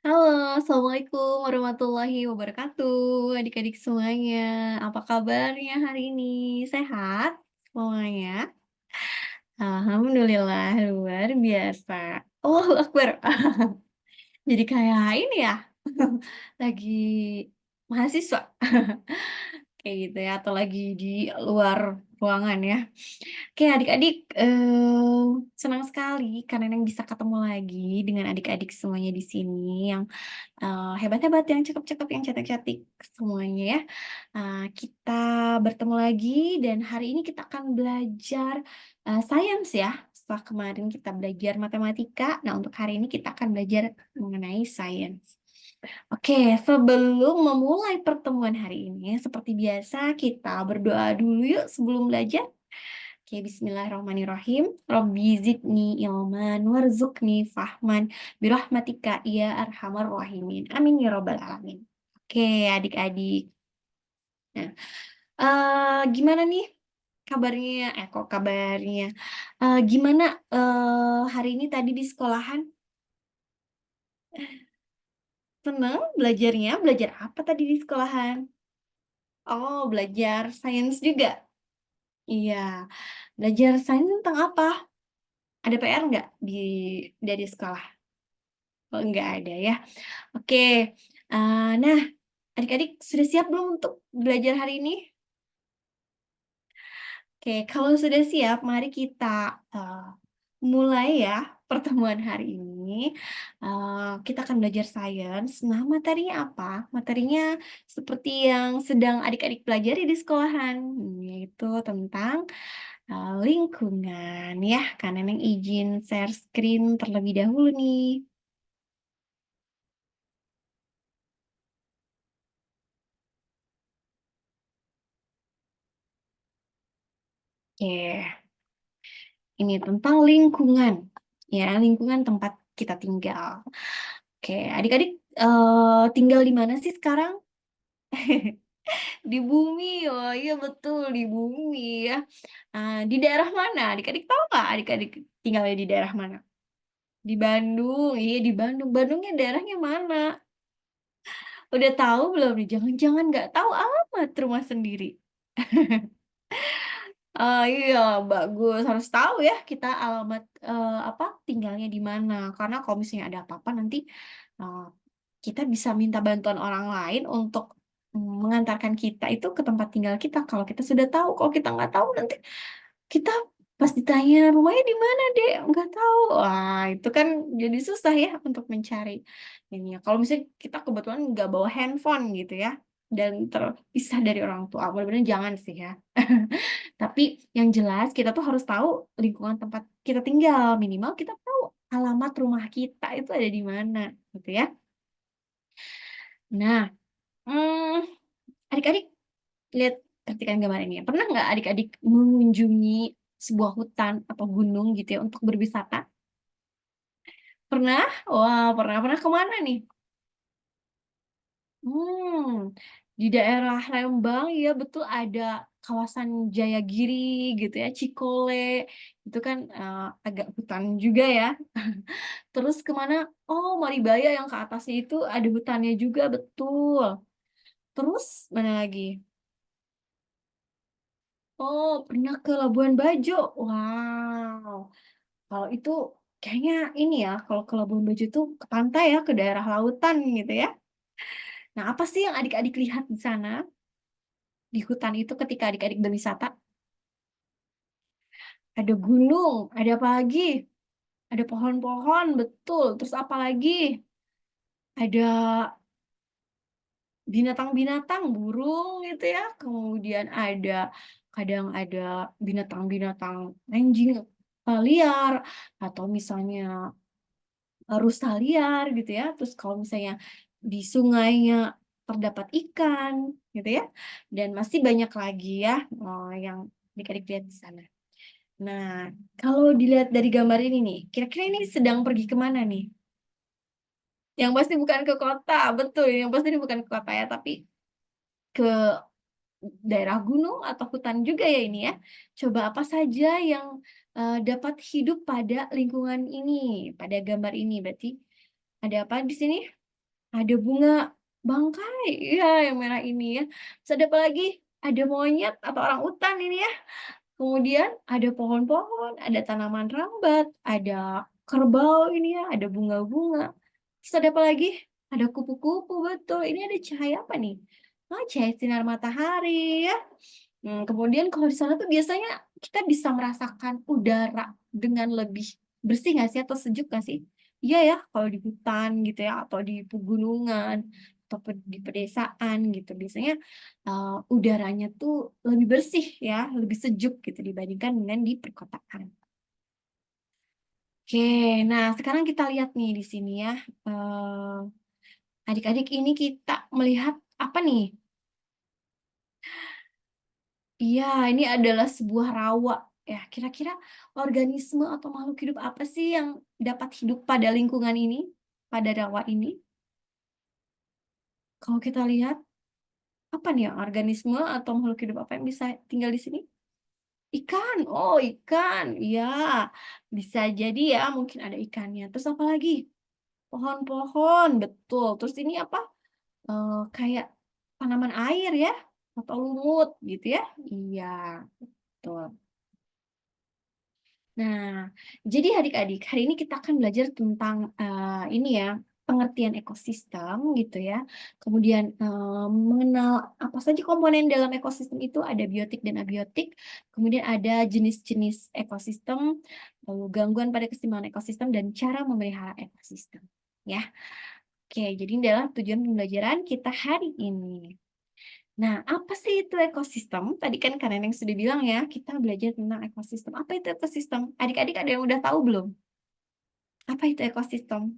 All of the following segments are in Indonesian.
Halo, Assalamualaikum warahmatullahi wabarakatuh, adik-adik semuanya. Apa kabarnya hari ini? Sehat semuanya? Alhamdulillah, luar biasa. Allahu Akbar. Jadi kayak ini ya, lagi mahasiswa. Kayak gitu ya, atau lagi di luar ruangan ya. Oke adik-adik, senang sekali karena Neneng bisa ketemu lagi dengan adik-adik semuanya di sini yang, hebat-hebat, yang cakep-cakep, yang cantik-cantik semuanya ya. Kita bertemu lagi dan hari ini kita akan belajar, sains ya. Setelah kemarin kita belajar matematika, nah untuk hari ini kita akan belajar mengenai sains. Oke, sebelum memulai pertemuan hari ini, seperti biasa kita berdoa dulu yuk sebelum belajar. Oke, bismillahirrahmanirrahim. Rabbi zidni ilman warzuqni fahman birahmatika ya arhamar rahimin. Amin ya rabbal alamin. Oke, adik-adik. Nah, gimana nih kabarnya? Kok kabarnya? Gimana hari ini tadi di sekolahan? Seneng belajarnya? Belajar apa tadi di sekolahan? Oh, belajar sains juga? Iya. Belajar sains tentang apa? Ada PR nggak dari sekolah? Oh, nggak ada ya. Oke. Nah, adik-adik sudah siap belum untuk belajar hari ini? Oke, kalau sudah siap, mari kita mulai ya pertemuan hari ini. Kita akan belajar sains. Nah, materinya apa? Materinya seperti yang sedang adik-adik pelajari di sekolahan, yaitu tentang lingkungan ya. Karena Neneng izin share screen terlebih dahulu nih. Oke, ini tentang lingkungan. Ya, lingkungan tempat kita tinggal. Oke, adik-adik tinggal di mana sih sekarang? Di bumi, oh iya betul di bumi ya. Di daerah mana? Adik-adik tahu nggak adik-adik tinggalnya di daerah mana? Di Bandung, iya di Bandung. Bandungnya daerahnya mana? Udah tahu belum nih? Jangan-jangan nggak tahu alamat rumah sendiri. Iya bagus, harus tahu ya kita alamat, apa, tinggalnya di mana. Karena kalau misalnya ada apa-apa nanti, eee, kita bisa minta bantuan orang lain untuk, mengantarkan kita itu ke tempat tinggal kita kalau kita sudah tahu. Kalau kita nggak tahu nanti kita pas ditanya, "Rumahnya di mana, Dek?" "Nggak tahu." Wah, itu kan jadi susah ya untuk mencari ini ya. Kalau misalnya kita kebetulan nggak bawa handphone gitu ya, dan terpisah dari orang tua, mudah-mudahan jangan sih ya. Tapi yang jelas kita tuh harus tahu lingkungan tempat kita tinggal, minimal kita tahu alamat rumah kita itu ada di mana, gitu ya. Nah, mmm, adik-adik lihat perhatikan gambar ini ya, pernah nggak adik-adik mengunjungi sebuah hutan atau gunung gitu ya untuk berwisata? Pernah? Wah, pernah. Pernah ke mana nih? Di daerah Lembang ya betul ada kawasan Jayagiri gitu ya, Cikole, itu kan, agak hutan juga ya. Terus ke mana? Oh, Maribaya yang ke atasnya itu ada hutannya juga, betul. Terus mana lagi? Oh, pernah ke Labuan Bajo. Wow, kalau itu kayaknya ini ya, kalau ke Labuan Bajo tuh ke pantai ya, ke daerah lautan gitu ya. Nah, apa sih yang adik-adik lihat di sana, di hutan itu ketika adik-adik berwisata? Ada gunung, ada apa lagi? Ada pohon-pohon, betul. Terus apa lagi? Ada binatang-binatang, burung gitu ya. Kemudian ada kadang ada binatang-binatang anjing liar atau misalnya rusa liar gitu ya. Terus kalau misalnya di sungainya terdapat ikan gitu ya. Dan masih banyak lagi ya yang adik-adik lihat di sana. Nah, kalau dilihat dari gambar ini nih, kira-kira ini sedang pergi ke mana nih? Yang pasti bukan ke kota, betul, yang pasti ini bukan ke kota ya, tapi ke daerah gunung atau hutan juga ya ini ya. Coba apa saja yang, dapat hidup pada lingkungan ini, pada gambar ini? Berarti ada apa di sini? ada bunga bangkai, iya yang merah ini ya. Terus ada apa lagi? Ada monyet atau orang utan ini ya. Kemudian ada pohon-pohon, ada tanaman rambat, ada kerbau ini ya, ada bunga-bunga. Terus ada apa lagi? Ada kupu-kupu, betul. Ini ada cahaya apa nih? Oh, cahaya sinar matahari ya. Kemudian kalau di sana tuh biasanya kita bisa merasakan udara dengan lebih bersih nggak sih atau sejuk nggak sih? Iya ya, kalau di hutan gitu ya atau di pegunungan atau di pedesaan gitu biasanya udaranya tuh lebih bersih ya, lebih sejuk gitu dibandingkan dengan di perkotaan. Oke, nah sekarang kita lihat nih di sini ya, adik-adik ini kita melihat apa nih? Iya, ini adalah sebuah rawa ya. Kira-kira organisme atau makhluk hidup apa sih yang dapat hidup pada lingkungan ini, pada rawa ini? Kalau kita lihat, apa nih ya, organisme atau makhluk hidup apa yang bisa tinggal di sini? Ikan, oh ikan, ya bisa jadi ya mungkin ada ikannya. Terus apa lagi? Pohon-pohon, betul. Terus ini apa? Kayak tanaman air ya, atau lumut gitu ya? Iya, betul. Nah, jadi adik-adik, hari ini kita akan belajar tentang ini ya, pengertian ekosistem gitu ya. Kemudian mengenal apa saja komponen dalam ekosistem itu, ada biotik dan abiotik. Kemudian ada jenis-jenis ekosistem, lalu gangguan pada keseimbangan ekosistem dan cara memelihara ekosistem. Ya, oke. Jadi ini adalah tujuan pembelajaran kita hari ini. Nah, apa sih itu ekosistem? Tadi kan Kak Neneng sudah bilang ya, kita belajar tentang ekosistem. Apa itu ekosistem? Adik-adik ada yang udah tahu belum? Apa itu ekosistem?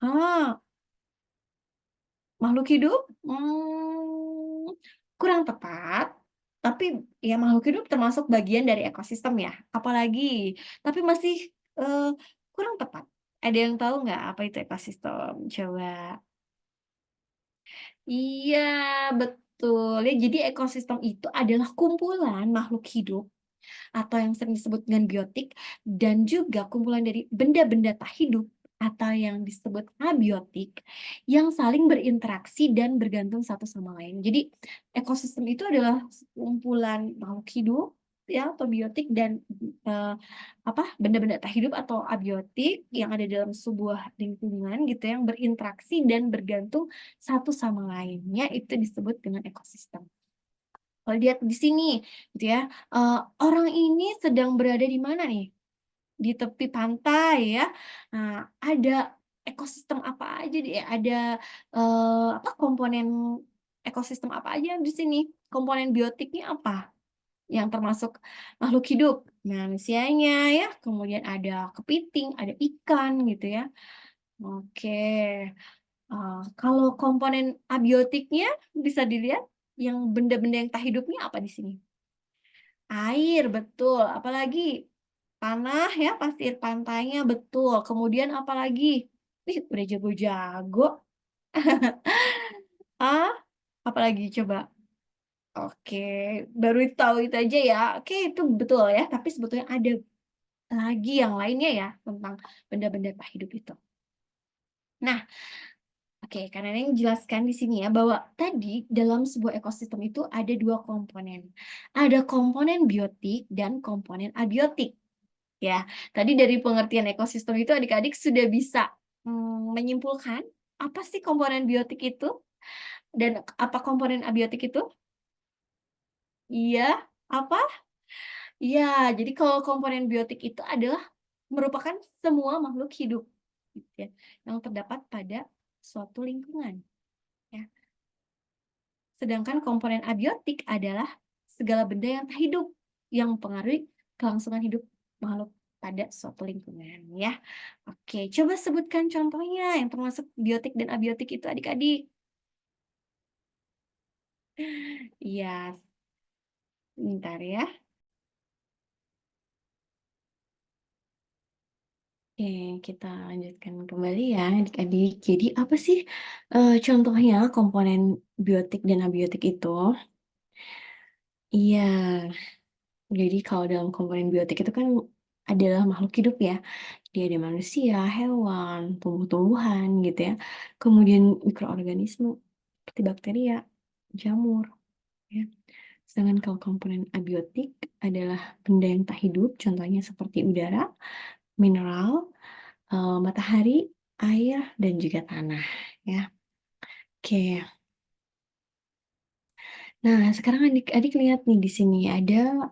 Ah, makhluk hidup? Kurang tepat. Tapi ya makhluk hidup termasuk bagian dari ekosistem ya. Apalagi, tapi masih eh, kurang tepat. Ada yang tahu nggak apa itu ekosistem? Coba. Iya, betul. Ya, jadi ekosistem itu adalah kumpulan makhluk hidup atau yang sering disebut dengan biotik dan juga kumpulan dari benda-benda tak hidup atau yang disebut abiotik yang saling berinteraksi dan bergantung satu sama lain. Jadi ekosistem itu adalah kumpulan makhluk hidup ya atau biotik dan eh, apa benda-benda tak hidup atau abiotik yang ada dalam sebuah lingkungan gitu yang berinteraksi dan bergantung satu sama lainnya itu disebut dengan ekosistem. Kalau lihat di sini, gitu ya, orang ini sedang berada di mana nih? Di tepi pantai ya. Nah, ada ekosistem apa aja di ada apa komponen ekosistem apa aja di sini? Komponen biotiknya apa? Yang termasuk makhluk hidup. Manusianya ya, kemudian ada kepiting, ada ikan gitu ya. Oke. Kalau komponen abiotiknya bisa dilihat yang benda-benda yang tak hidupnya apa di sini? Air, betul. Apalagi tanah ya, pasir pantainya betul. Kemudian apalagi? Ih, udah jago-jago. Ah, apalagi coba? Oke, baru tahu itu aja ya. Oke, itu betul ya. Tapi sebetulnya ada lagi yang lainnya ya tentang benda-benda tak hidup itu. Nah, oke, karena yang jelaskan di sini ya bahwa tadi dalam sebuah ekosistem itu ada dua komponen. Ada komponen biotik dan komponen abiotik. Ya, tadi dari pengertian ekosistem itu adik-adik sudah bisa menyimpulkan apa sih komponen biotik itu dan apa komponen abiotik itu? Iya, apa? Iya, jadi kalau komponen biotik itu adalah merupakan semua makhluk hidup gitu ya, yang terdapat pada suatu lingkungan. Ya. Sedangkan komponen abiotik adalah segala benda yang tak hidup yang mempengaruhi kelangsungan hidup makhluk pada suatu lingkungan ya. Oke, coba sebutkan contohnya yang termasuk biotik dan abiotik itu adik-adik. Iya, bentar ya. Oke, kita lanjutkan kembali ya adik-adik. Jadi apa sih contohnya komponen biotik dan abiotik itu? Iya, jadi kalau dalam komponen biotik itu kan adalah makhluk hidup ya. Dia ada manusia, hewan, tumbuh-tumbuhan gitu ya. Kemudian mikroorganisme seperti bakteria, jamur ya. Sedangkan kalau komponen abiotik adalah benda yang tak hidup, contohnya seperti udara, mineral, matahari, air, dan juga tanah ya. Oke. Nah, sekarang adik-adik lihat nih di sini ada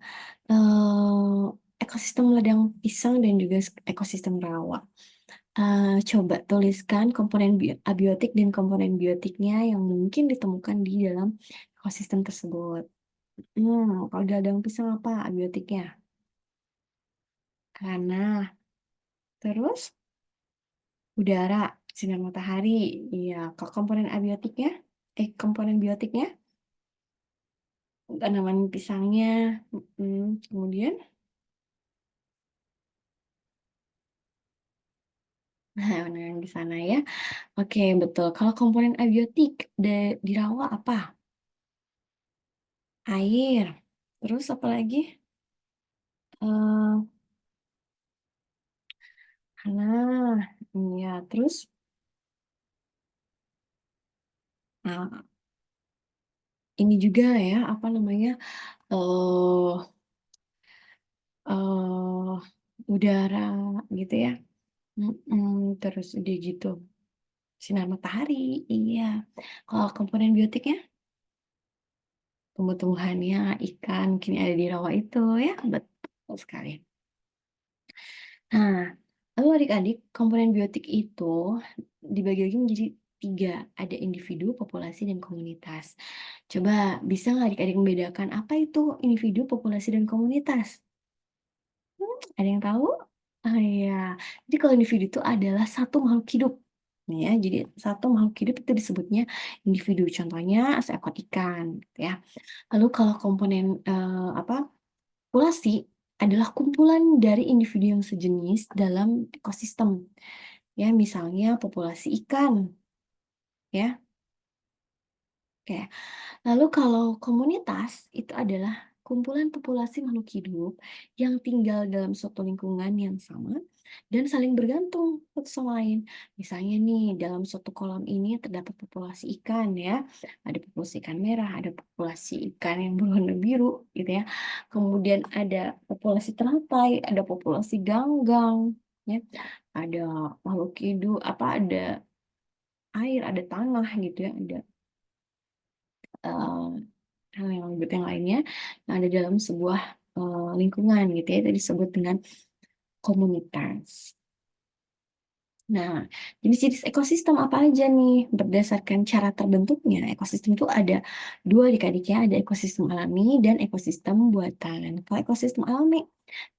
ekosistem ladang pisang dan juga ekosistem rawa. Coba tuliskan komponen abiotik dan komponen biotiknya yang mungkin ditemukan di dalam ekosistem tersebut. Kalau di ladang pisang apa abiotiknya? Tanah. Terus udara, sinar matahari. Iya, kalau komponen abiotiknya, komponen biotiknya, tanaman pisangnya. Kemudian, nah, yang di sana ya. Oke, betul. Kalau komponen abiotik di rawa apa? Air. Terus apa lagi? Eh, Nah, iya. Terus, nah, ini juga ya, apa namanya? eh eh Udara gitu ya. Terus udah gitu. Sinar matahari, iya. Kalau komponen biotiknya, tumbuh-tumbuhannya, ikan, kini ada di rawa itu ya, betul sekali. Nah, lalu adik-adik, komponen biotik itu dibagi lagi menjadi tiga. Ada individu, populasi, dan komunitas. Coba bisa nggak adik-adik membedakan apa itu individu, populasi, dan komunitas? Ada yang tahu? Ah iya. Jadi kalau individu itu adalah satu makhluk hidup. Nih ya, jadi satu makhluk hidup itu disebutnya individu. Contohnya seekor ikan, gitu ya. Lalu kalau komponen apa populasi adalah kumpulan dari individu yang sejenis dalam ekosistem. Ya, misalnya populasi ikan, ya. Oke. Lalu kalau komunitas itu adalah kumpulan populasi makhluk hidup yang tinggal dalam suatu lingkungan yang sama dan saling bergantung satu sama lain. Misalnya nih, dalam suatu kolam ini terdapat populasi ikan ya. Ada populasi ikan merah, ada populasi ikan yang berwarna biru gitu ya. Kemudian ada populasi teratai, ada populasi ganggang ya. Ada makhluk hidup, ada air, ada tanah gitu ya, ada eh, hal yang ribet yang lainnya yang ada dalam sebuah lingkungan gitu ya, itu disebut dengan komunitas. Nah, jenis-jenis ekosistem apa aja nih? Berdasarkan cara terbentuknya, ekosistem itu ada dua adik-adiknya, ada ekosistem alami dan ekosistem buatan. Kalau ekosistem alami,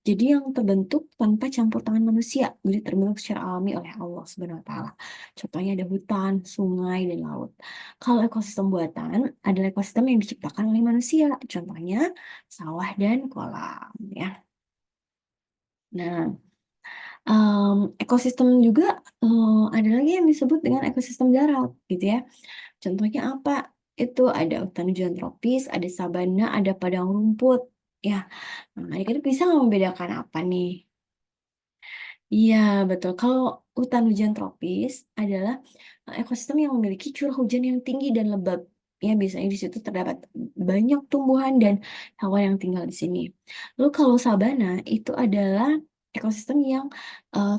jadi yang terbentuk tanpa campur tangan manusia, jadi terbentuk secara alami oleh Allah Subhanahu wa Ta'ala. Contohnya ada hutan, sungai, dan laut. Kalau ekosistem buatan adalah ekosistem yang diciptakan oleh manusia, contohnya sawah dan kolam, ya. Nah, ekosistem juga ada lagi yang disebut dengan ekosistem darat, gitu ya. Contohnya apa? Itu ada hutan hujan tropis, ada sabana, ada padang rumput, ya. Nah, adik-adik bisa nggak membedakan apa nih? Iya, betul. Kalau hutan hujan tropis adalah ekosistem yang memiliki curah hujan yang tinggi dan lebat. Ya, biasanya di situ terdapat banyak tumbuhan dan hewan yang tinggal di sini. Lalu kalau sabana itu adalah ekosistem yang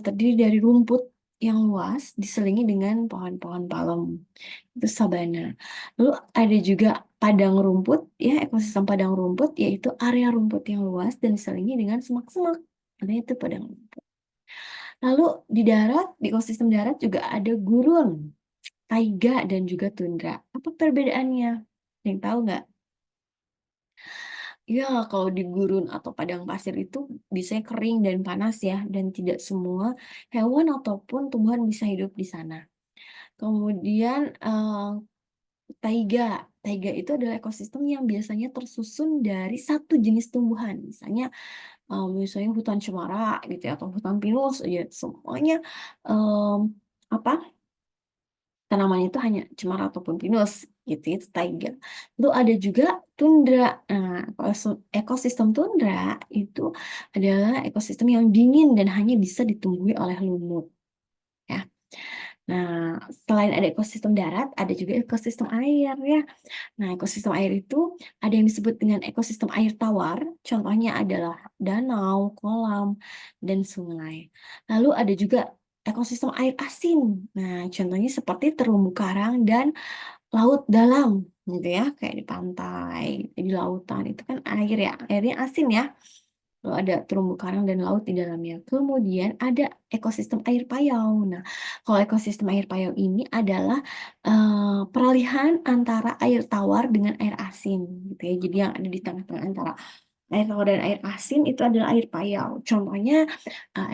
terdiri dari rumput yang luas diselingi dengan pohon-pohon palem. Itu sabana. Lalu ada juga padang rumput, ya, ekosistem padang rumput yaitu area rumput yang luas dan diselingi dengan semak-semak. Namanya itu padang rumput. Lalu di darat, di ekosistem darat juga ada gurun, taiga, dan juga tundra. Apa perbedaannya? Ada yang tahu nggak? Ya, kalau di gurun atau padang pasir itu biasanya kering dan panas ya, dan tidak semua hewan ataupun tumbuhan bisa hidup di sana. Kemudian taiga. Taiga itu adalah ekosistem yang biasanya tersusun dari satu jenis tumbuhan. Misalnya hutan cemara gitu ya, atau hutan pinus, ya semuanya em, apa tanamannya itu hanya cemara ataupun pinus gitu, itu taiga. Lalu ada juga tundra. Nah, ekosistem tundra itu adalah ekosistem yang dingin dan hanya bisa ditumbuhi oleh lumut. Ya. Nah, selain ada ekosistem darat, ada juga ekosistem air ya. Nah, ekosistem air itu ada yang disebut dengan ekosistem air tawar, contohnya adalah danau, kolam, dan sungai. Lalu ada juga ekosistem air asin. Nah, contohnya seperti terumbu karang dan laut dalam, gitu ya, kayak di pantai, di lautan itu kan air ya, airnya asin ya. Lalu ada terumbu karang dan laut di dalamnya. Kemudian ada ekosistem air payau. Nah, kalau ekosistem air payau ini adalah peralihan antara air tawar dengan air asin, gitu ya. Jadi yang ada di tengah-tengah antara air tawar dan air asin itu adalah air payau. Contohnya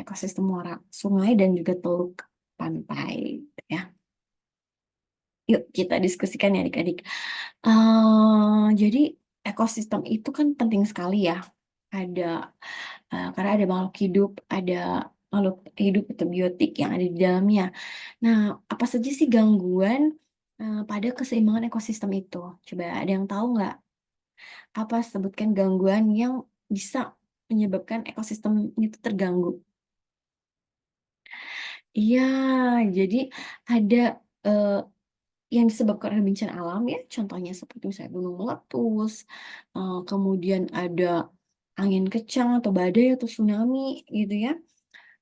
ekosistem muara sungai dan juga teluk pantai, gitu ya. Yuk kita diskusikan ya adik-adik. Jadi ekosistem itu kan penting sekali ya. Ada karena ada makhluk hidup, ada makhluk hidup atau biotik yang ada di dalamnya. Nah, apa saja sih gangguan pada keseimbangan ekosistem itu? Coba ada yang tahu nggak? Apa sebutkan gangguan yang bisa menyebabkan ekosistem itu terganggu? Iya, jadi ada eh, yang disebabkan oleh bencana alam ya, contohnya seperti misalnya gunung meletus, kemudian ada angin kencang atau badai atau tsunami gitu ya.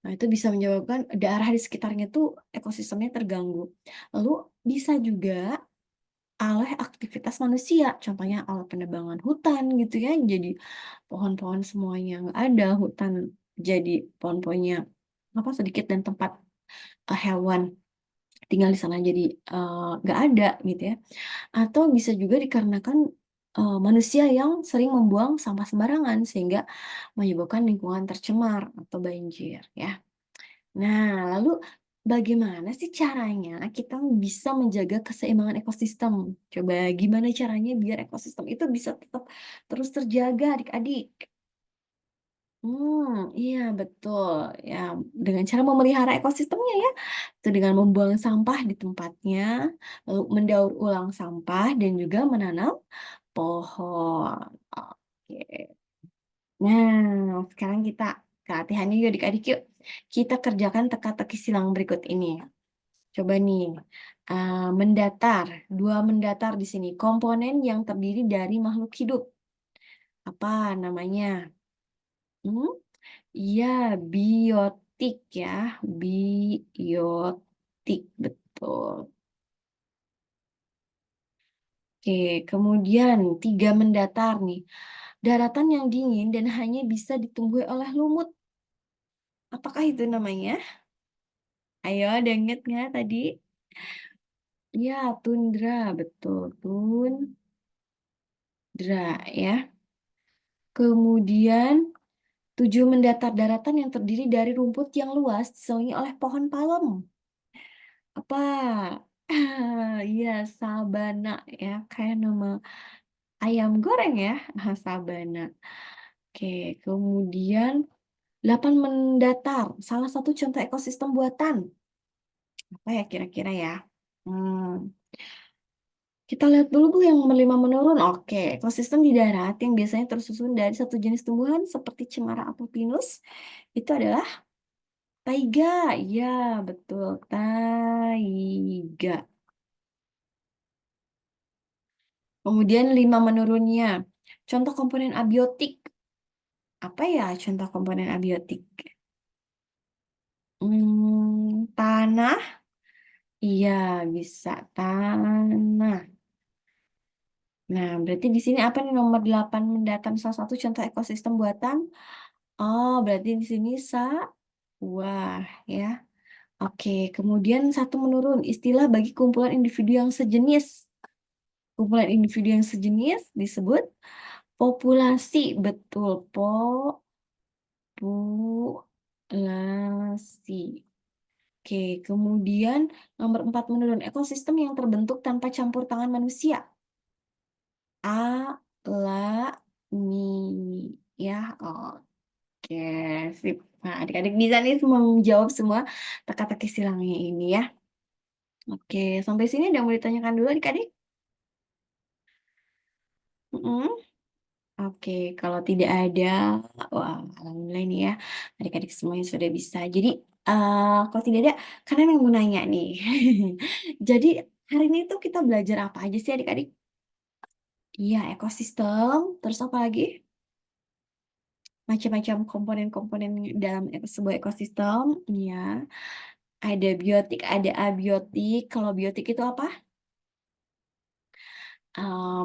Nah, itu bisa menyebabkan daerah di sekitarnya tuh ekosistemnya terganggu. Lalu bisa juga oleh aktivitas manusia, contohnya oleh penebangan hutan gitu ya, jadi pohon-pohon semuanya nggak ada, hutan jadi pohon-pohonnya apa sedikit dan tempat hewan tinggal di sana jadi nggak ada gitu ya. Atau bisa juga dikarenakan manusia yang sering membuang sampah sembarangan sehingga menyebabkan lingkungan tercemar atau banjir ya. Nah, lalu bagaimana sih caranya kita bisa menjaga keseimbangan ekosistem? Coba gimana caranya biar ekosistem itu bisa tetap terus terjaga adik-adik? Iya betul. Ya, dengan cara memelihara ekosistemnya ya. Itu dengan membuang sampah di tempatnya, lalu mendaur ulang sampah dan juga menanam pohon. Oke. Nah, sekarang kita ke latihannya yuk adik-adik yuk. Kita kerjakan teka-teki silang berikut ini. Coba nih, mendatar. Dua mendatar di sini. Komponen yang terdiri dari makhluk hidup. Apa namanya? Hmm? Iya, biotik ya. Biotik, betul. Oke, kemudian tiga mendatar nih. Daratan yang dingin dan hanya bisa ditumbuhi oleh lumut. Apakah itu namanya? Ayo, ada yang inget nggak tadi? Ya, tundra, betul. Tundra, ya. Kemudian, tujuh mendatar daratan yang terdiri dari rumput yang luas diselimuti oleh pohon palem. Apa? Iya, sabana ya. Kayak nama ayam goreng ya. Sabana. Oke, kemudian 8 mendatar. Salah satu contoh ekosistem buatan. Apa ya kira-kira ya? Hmm. Kita lihat dulu Bu yang lima menurun. Oke, ekosistem di darat yang biasanya tersusun dari satu jenis tumbuhan seperti cemara atau pinus itu adalah taiga. Ya, betul, taiga. Kemudian lima menurunnya. Contoh komponen abiotik. Apa ya contoh komponen abiotik? Tanah. Iya, bisa tanah. Nah, berarti di sini apa nih nomor 8 mendatang salah satu contoh ekosistem buatan? Oh, berarti di sini wah ya. Oke, kemudian satu menurun istilah bagi kumpulan individu yang sejenis. Kumpulan individu yang sejenis disebut populasi. Betul, populasi. Oke, kemudian nomor 4 menurun ekosistem yang terbentuk tanpa campur tangan manusia. Alami. Ya, oke, sip. Nah, adik-adik bisa nih menjawab semua teka-teki silangnya ini ya. Oke, sampai sini ada yang mau ditanyakan dulu adik-adik? Mhm. Oke, kalau tidak ada, wah alhamdulillah nih ya, adik-adik semuanya sudah bisa. Jadi, kalau tidak ada, karena memang mau nanya nih. Jadi, hari ini tuh kita belajar apa aja sih adik-adik? Iya, ekosistem, terus apa lagi? Macam-macam komponen-komponen dalam sebuah ekosistem, iya. Ada biotik, ada abiotik. Kalau biotik itu apa?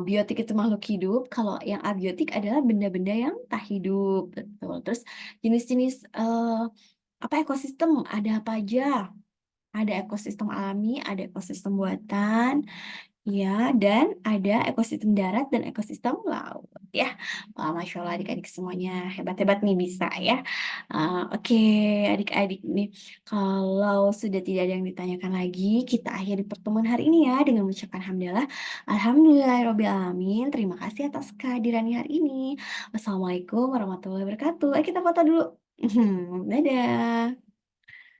Biotik itu makhluk hidup, kalau yang abiotik adalah benda-benda yang tak hidup, betul. Terus jenis-jenis, apa, ekosistem, ada apa aja? Ada ekosistem alami, ada ekosistem buatan, iya, dan ada ekosistem darat dan ekosistem laut, ya. Wah, masya Allah adik-adik semuanya hebat-hebat nih bisa ya. Oke adik-adik nih, kalau sudah tidak ada yang ditanyakan lagi, kita akhiri pertemuan hari ini ya dengan mengucapkan hamdalah. Alhamdulillahirabbil alamin. Terima kasih atas kehadirannya hari ini. Wassalamualaikum warahmatullahi wabarakatuh. Kita foto dulu. Dadah.